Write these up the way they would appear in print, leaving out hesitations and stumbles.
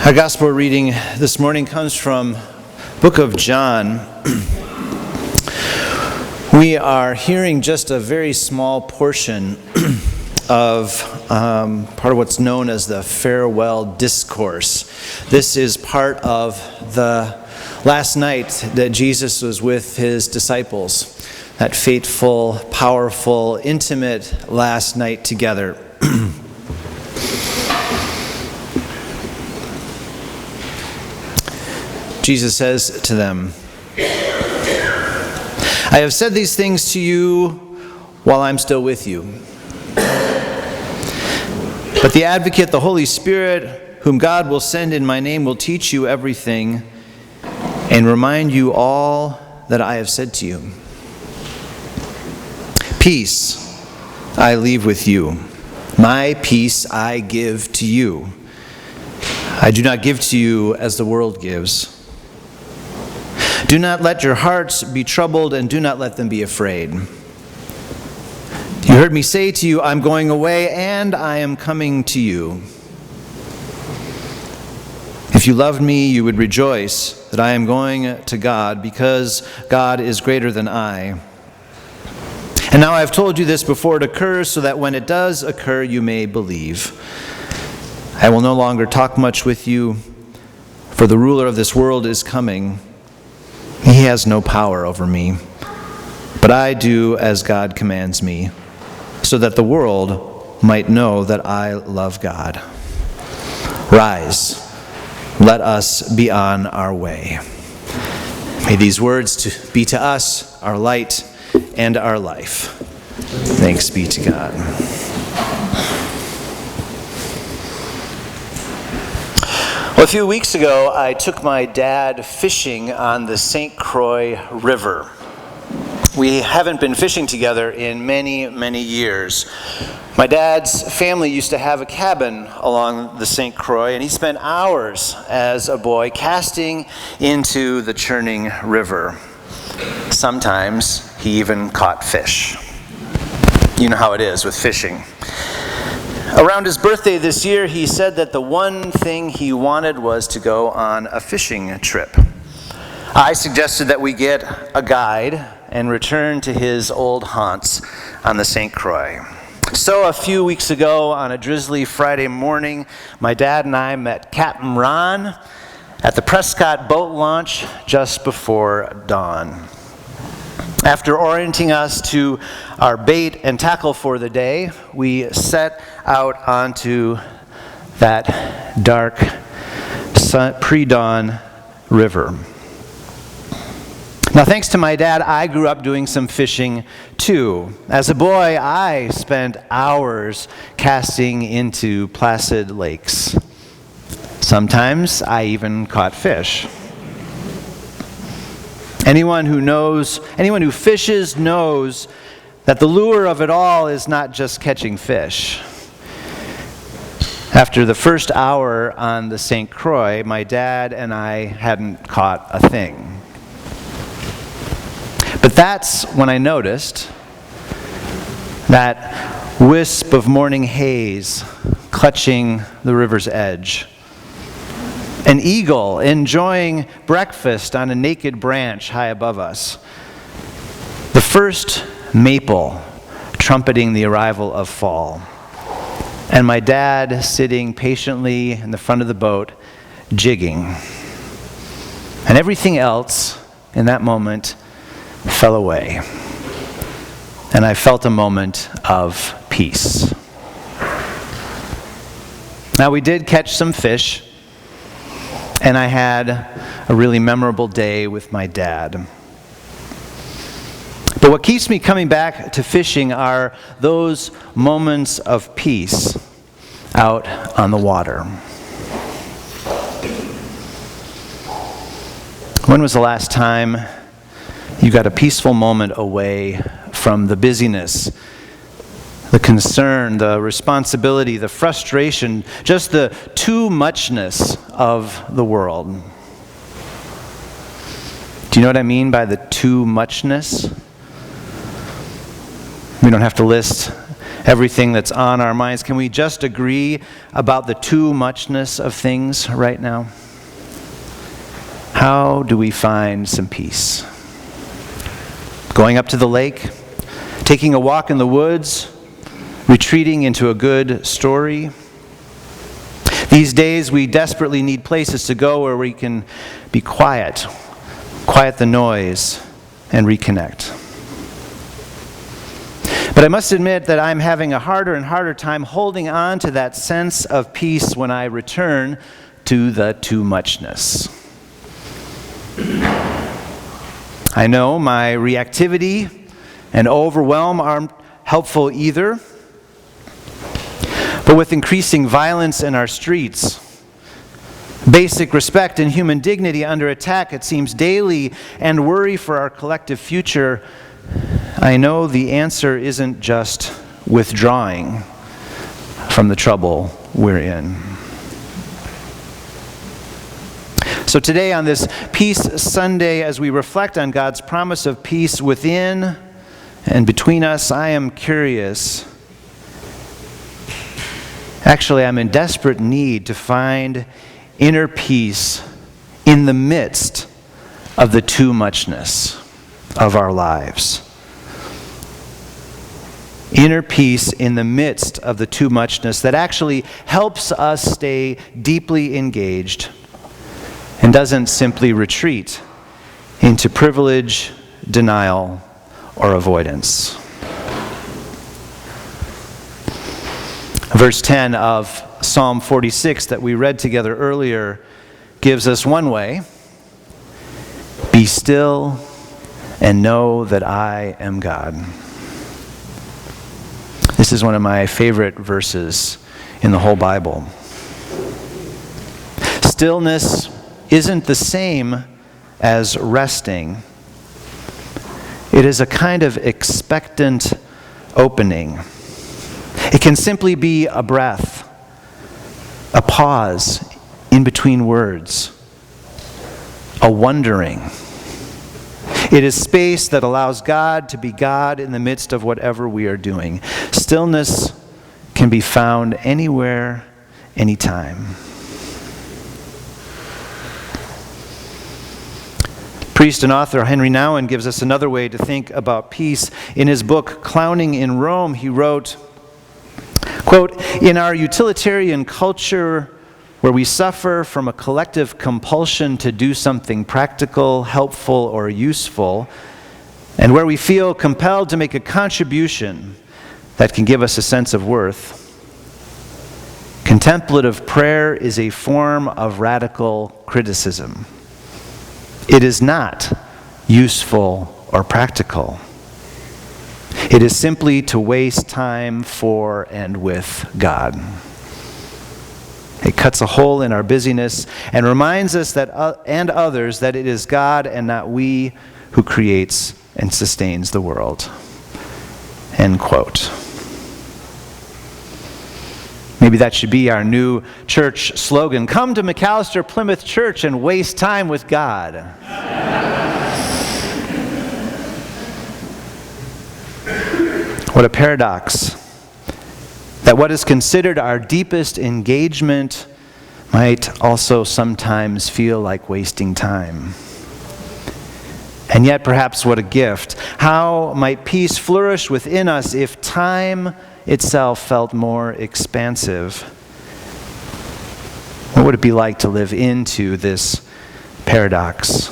Our gospel reading this morning comes from book of John. We are hearing just a very small portion of part of what's known as the farewell discourse. This is part of the last night that Jesus was with his disciples, that fateful, powerful, intimate last night together. Jesus says to them, "I have said these things to you while I'm still with you. But the Advocate, the Holy Spirit, whom God will send in my name, will teach you everything and remind you all that I have said to you. Peace I leave with you. My peace I give to you. I do not give to you as the world gives. Do not let your hearts be troubled, and do not let them be afraid. You heard me say to you, I'm going away, and I am coming to you. If you loved me, you would rejoice that I am going to God, because God is greater than I. And now I have told you this before it occurs, so that when it does occur, you may believe. I will no longer talk much with you, for the ruler of this world is coming. He has no power over me, but I do as God commands me, so that the world might know that I love God. Rise, let us be on our way." May these words be to us our light and our life. Thanks be to God. Well, a few weeks ago, I took my dad fishing on the St. Croix River. We haven't been fishing together in many, many years. My dad's family used to have a cabin along the St. Croix, and he spent hours as a boy casting into the churning river. Sometimes he even caught fish. You know how it is with fishing. Around his birthday this year, he said that the one thing he wanted was to go on a fishing trip. I suggested that we get a guide and return to his old haunts on the St. Croix. So a few weeks ago, on a drizzly Friday morning, my dad and I met Captain Ron at the Prescott boat launch just before dawn. After orienting us to our bait and tackle for the day, we set out onto that dark pre-dawn river. Now, thanks to my dad, I grew up doing some fishing too. As a boy, I spent hours casting into placid lakes. Sometimes I even caught fish. Anyone who fishes knows that the lure of it all is not just catching fish. After the first hour on the St. Croix, my dad and I hadn't caught a thing. But that's when I noticed that wisp of morning haze clutching the river's edge. An eagle enjoying breakfast on a naked branch high above us. The first maple trumpeting the arrival of fall. And my dad sitting patiently in the front of the boat, jigging. And everything else in that moment fell away. And I felt a moment of peace. Now, we did catch some fish, and I had a really memorable day with my dad. But what keeps me coming back to fishing are those moments of peace out on the water. When was the last time you got a peaceful moment away from the busyness, the concern, the responsibility, the frustration, just the too muchness of the world? Do you know what I mean by the too muchness? We don't have to list everything that's on our minds. Can we just agree about the too muchness of things right now? How do we find some peace? Going up to the lake, taking a walk in the woods, retreating into a good story. These days we desperately need places to go where we can be quiet the noise, and reconnect. But I must admit that I'm having a harder and harder time holding on to that sense of peace when I return to the too muchness. I know my reactivity and overwhelm aren't helpful either. But with increasing violence in our streets, basic respect and human dignity under attack, it seems daily, and worry for our collective future, I know the answer isn't just withdrawing from the trouble we're in. So today on this Peace Sunday, as we reflect on God's promise of peace within and between us, I am curious. Actually, I'm in desperate need to find inner peace in the midst of the too muchness of our lives. Inner peace in the midst of the too muchness that actually helps us stay deeply engaged and doesn't simply retreat into privilege, denial, or avoidance. Verse 10 of Psalm 46 that we read together earlier gives us one way. Be still and know that I am God. This is one of my favorite verses in the whole Bible. Stillness isn't the same as resting. It is a kind of expectant opening. It can simply be a breath, a pause in between words, a wondering. It is space that allows God to be God in the midst of whatever we are doing. Stillness can be found anywhere, anytime. Priest and author Henry Nouwen gives us another way to think about peace. In his book, Clowning in Rome, he wrote, quote, "In our utilitarian culture, where we suffer from a collective compulsion to do something practical, helpful, or useful, and where we feel compelled to make a contribution that can give us a sense of worth, contemplative prayer is a form of radical criticism. It is not useful or practical. It is simply to waste time for and with God. It cuts a hole in our busyness and reminds us that and others that it is God and not we who creates and sustains the world." End quote. Maybe that should be our new church slogan. Come to McAllister Plymouth Church and waste time with God. What a paradox. That what is considered our deepest engagement might also sometimes feel like wasting time. And yet, perhaps what a gift. How might peace flourish within us if time itself felt more expansive? What would it be like to live into this paradox?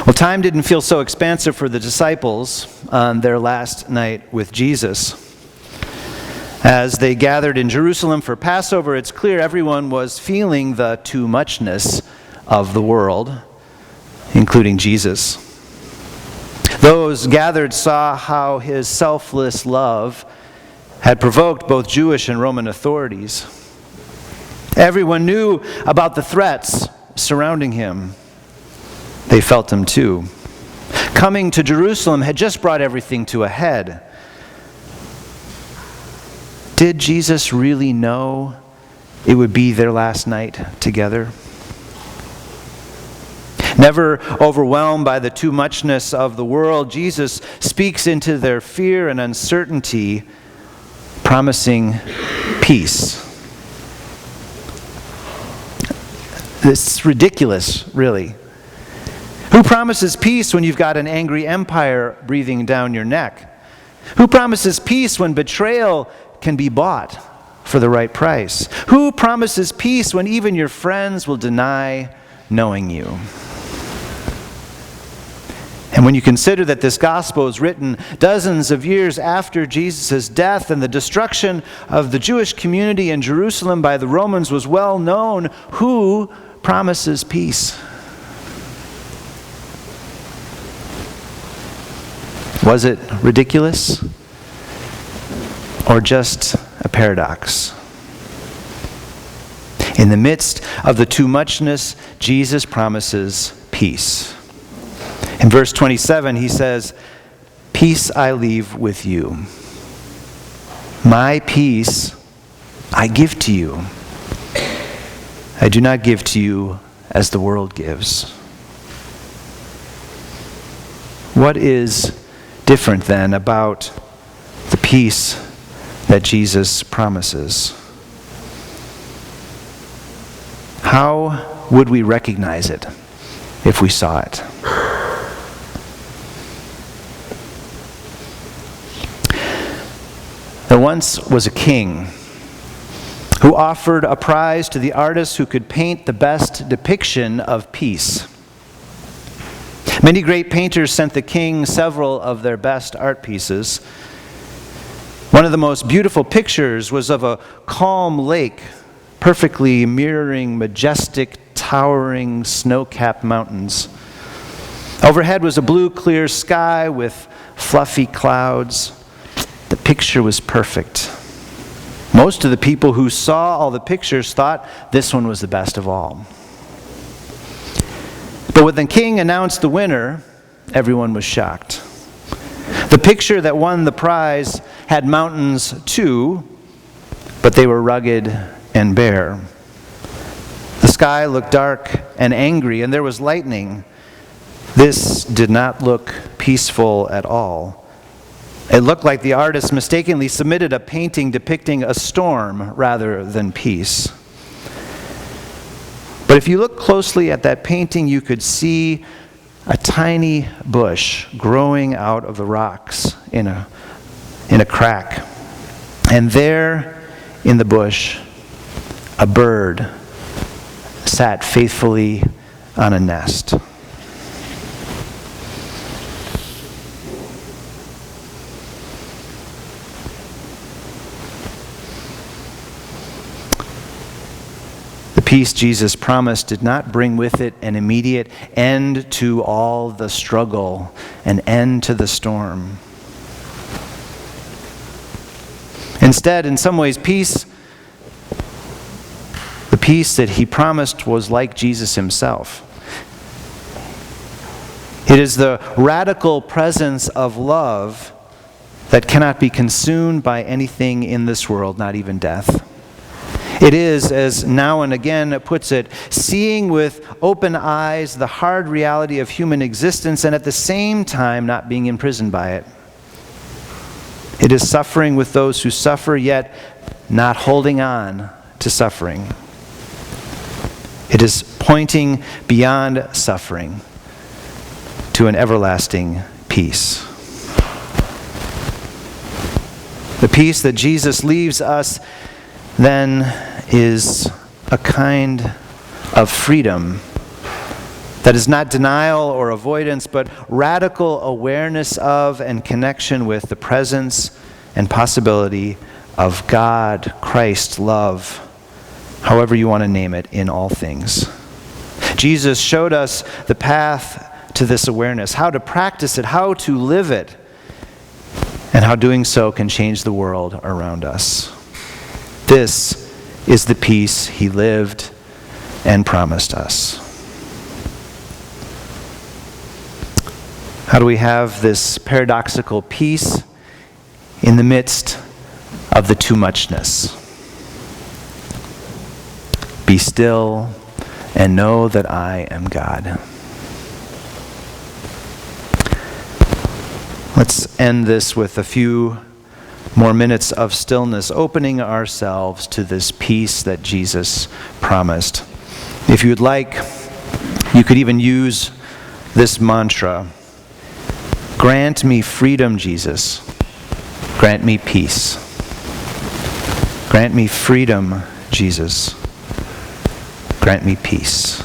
Well, time didn't feel so expansive for the disciples on their last night with Jesus. As they gathered in Jerusalem for Passover, it's clear everyone was feeling the too muchness of the world, including Jesus. Those gathered saw how his selfless love had provoked both Jewish and Roman authorities. Everyone knew about the threats surrounding him. They felt them too. Coming to Jerusalem had just brought everything to a head. Did Jesus really know it would be their last night together? Never overwhelmed by the too muchness of the world, Jesus speaks into their fear and uncertainty, promising peace. This is ridiculous, really. Who promises peace when you've got an angry empire breathing down your neck? Who promises peace when betrayal can be bought for the right price? Who promises peace when even your friends will deny knowing you? And when you consider that this gospel is written dozens of years after Jesus' death and the destruction of the Jewish community in Jerusalem by the Romans was well known, who promises peace? Was it ridiculous or just a paradox? In the midst of the too muchness, Jesus promises peace. In verse 27, he says, "Peace I leave with you. My peace I give to you. I do not give to you as the world gives." What is different then about the peace that Jesus promises? How would we recognize it if we saw it? There once was a king who offered a prize to the artist who could paint the best depiction of peace. Many great painters sent the king several of their best art pieces. One of the most beautiful pictures was of a calm lake, perfectly mirroring majestic, towering, snow-capped mountains. Overhead was a blue, clear sky with fluffy clouds. The picture was perfect. Most of the people who saw all the pictures thought this one was the best of all. But when the king announced the winner, everyone was shocked. The picture that won the prize had mountains too, but they were rugged and bare. The sky looked dark and angry, and there was lightning. This did not look peaceful at all. It looked like the artist mistakenly submitted a painting depicting a storm rather than peace. But if you look closely at that painting, you could see a tiny bush growing out of the rocks in a crack. And there in the bush, a bird sat faithfully on a nest. The peace Jesus promised did not bring with it an immediate end to all the struggle, an end to the storm. Instead, in some ways, the peace that he promised was like Jesus himself. It is the radical presence of love that cannot be consumed by anything in this world, not even death. It is, as Now and Again puts it, seeing with open eyes the hard reality of human existence and at the same time not being imprisoned by it. It is suffering with those who suffer, yet not holding on to suffering. It is pointing beyond suffering to an everlasting peace. The peace that Jesus leaves us then is a kind of freedom that is not denial or avoidance, but radical awareness of and connection with the presence and possibility of God, Christ, love, however you want to name it, in all things. Jesus showed us the path to this awareness, how to practice it, how to live it, and how doing so can change the world around us. This is the peace he lived and promised us. How do we have this paradoxical peace in the midst of the too muchness? Be still and know that I am God. Let's end this with a few more minutes of stillness, opening ourselves to this peace that Jesus promised. If you'd like, you could even use this mantra: grant me freedom, Jesus. Grant me peace. Grant me freedom, Jesus. Grant me peace.